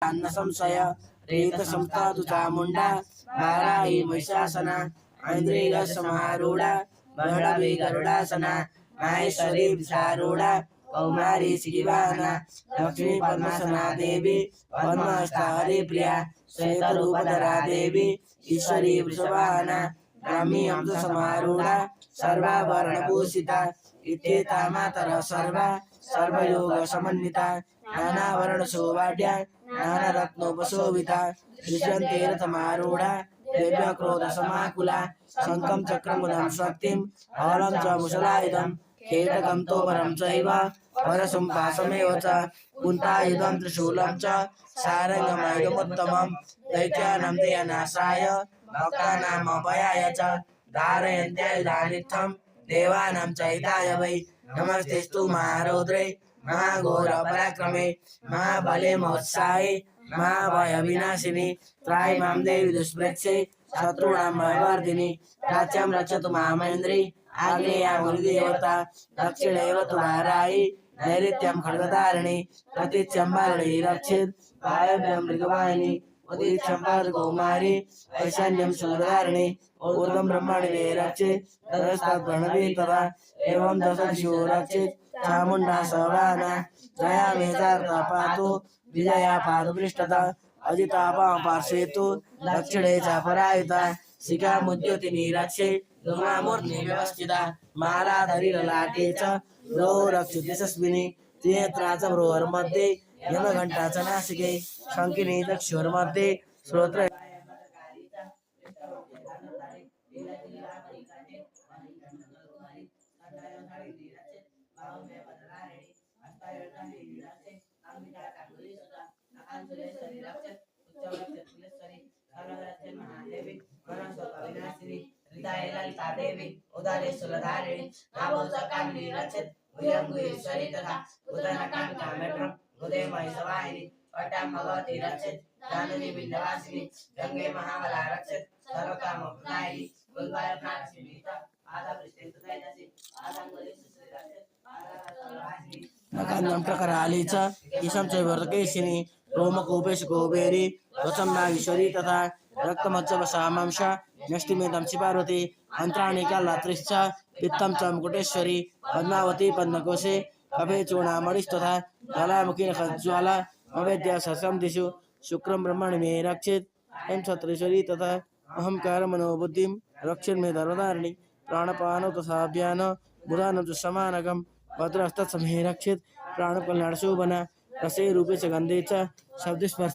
अन्न संशय रेत संस्थातु चामुंडा वाराही महिषासना ऐन्द्रिय समारूढ़ा बहड़वे गरुड़ासना माहेश्वरी विशारूढ़ा कौमारी शिवाना लक्ष्मी पद्मासना देवी पद्महस्ता हरिप्रिया श्वेतरूपधरा देवी ईश्वरी वृषभाना ब्राह्मी अंश समारूढ़ा सर्वाभरणभूषिता इत्येता मातरः सर्वा सर्वयोग समन्विता नानावर्ण शोभाढ्या नानारत्नोपशोभिता दृश्यन्ते रथमारूढ़ा दिव्य क्रोध समाकुला शंखं चक्रं गदां शक्तिं हलं च मुसलायुधं खेटकं तोमरं चैव परशुं पाशमेव च कुन्तायुधं त्रिशूलं च सारङ्गमायुधमुत्तमं दैत्यानां दयनाशाय भक्तानाम् अभयाय च धारयन्त्यायुधानित्थं देवानां च हिताय वै नमस्तेस्तु महारौद्रे महाघोरपराक्रमे महाबले महोत्साहे महाभयविनाशिनि त्राहि मां देवी दुष्प्रेक्षे शत्रूणां भयवर्धिनि प्राच्यां रक्षतु मामेन्द्री आग्नेयामुनिदेवता दक्षिणेव तु वाराहि नैऋत्यं खड्गधारिणि प्रतीच्यं वारुणी रक्षेत् वायव्यं मृगवाहिनी उदीच्यं पादकौमारी ऐशान्यं शूलधारिणि ऊर्ध्वं ब्रह्मणि मे रक्षेत् ततस्ताद्ब्रणवी तथा एवं दशदिशो रक्षेत् चामुण्डा सवाना जया मे चार्ता पातु विजया पादपृष्ठता अजितापां पार्श्वेतु दक्षिणे च परायुता शिखा मुद्योतिनी रक्षे दुर्गामूर्ति व्यवस्थिता मालाधरी ललाटे च रो रक्षित यशस्विनी त्रिनेत्रा च भ्रुवोर्मध्ये यमघण्टा च नासिके शङ्किनी चक्षुर्मध्ये श्रोत्र ललिता देवी उदारे सुलधारिणी कामोदकामिनी रक्षित भुजंगेश्वरी तथा उदनकामिकामेत्रम उदय महिषवाहिनी पट्टां भगवती रक्षित जाननी विंध्यवासिनी गंगे महाबला रक्षित सर्वकामप्रदायिनी गुणवायप्राणसिनी आधापृष्ठे तथैतसि आधांगुली सुश्री रक्षित नखंडं प्रकराली च ईशं च वर्तकेशिनी रोमकूपेश कुबेरी वचम नागेश्वरी तथा रक्तमज्जवशामांश नष्टिमेदं शिपार्वती अंतराणि कालात्रिश्च पित्तं च मुकुटेश्वरी पद्मावती पद्मकोशे कफे चूर्णामणिस्तथा ज्वालामुखी नखज्वाला अवेद्या सहस्रं दिशु शुक्रं ब्रह्मणि मे रक्षेत् ऐं छत्रेश्वरी तथा अहंकारमनोबुद्धिं रक्षेत् मे धर्मधारिणी प्राणपानो तथा व्यान बुधानं च समानकं भद्रस्तत्समे रक्षेत् प्राणकल्याणशोभना रसे रूपे च गन्धे च शब्दस्पर्श